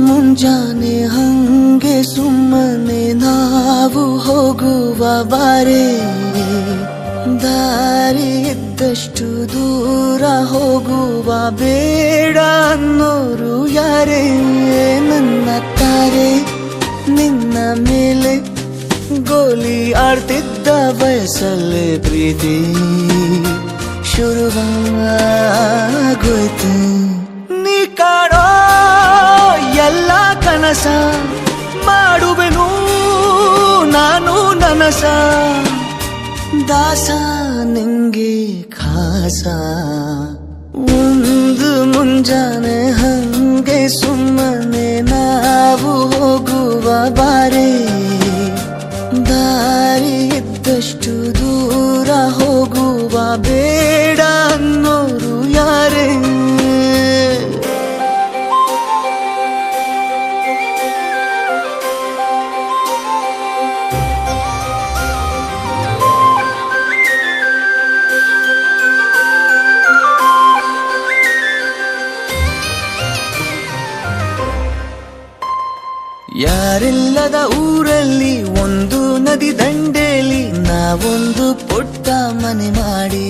ಮುಂಜಾನೆ ಹಂಗೆ ಸುಮ್ಮನೆ ನಾವು ಹೋಗುವ ಬಾರೆ, ದಾರಿ ಇದ್ದಷ್ಟು ದೂರ ಹೋಗುವ ಬೇಡ ಅನ್ನೋರು ಯಾರೇ. ನನ್ನ ತಾರೆ ನಿನ್ನ ಮೇಲೆ ಗೋಲಿ ಆಡ್ತಿದ್ದ ವಯಸ್ಸಲ್ಲೇ ಪ್ರೀತಿ ಶುರುವಾಗೋಯ್ತು. ನೀ ಕಾಡೋ ಎಲ್ಲ ಕನಸ ಮಾಡುವೆನು ನಾನು ನನಸ, ದಾಸ ನಿಂಗೆ ಖಾಸ. ಒಂದು ಮುಂಜಾನೆ ಹಂಗೆ ಸುಮ್ಮನೆ ನಾವು ಹೋಗುವ ಬಾರೆ, ದಾರಿ ಇದ್ದಷ್ಟು ದೂರ ಹೋಗುವ ಬೇಡ ಅನ್ನೋರು ಯಾರೇ. ಯಾರಿಲ್ಲದ ಊರಲ್ಲಿ ಒಂದು ನದಿ ದಂಡೆಯಲ್ಲಿ ನಾವೊಂದು ಪುಟ್ಟ ಮನೆ ಮಾಡಿ,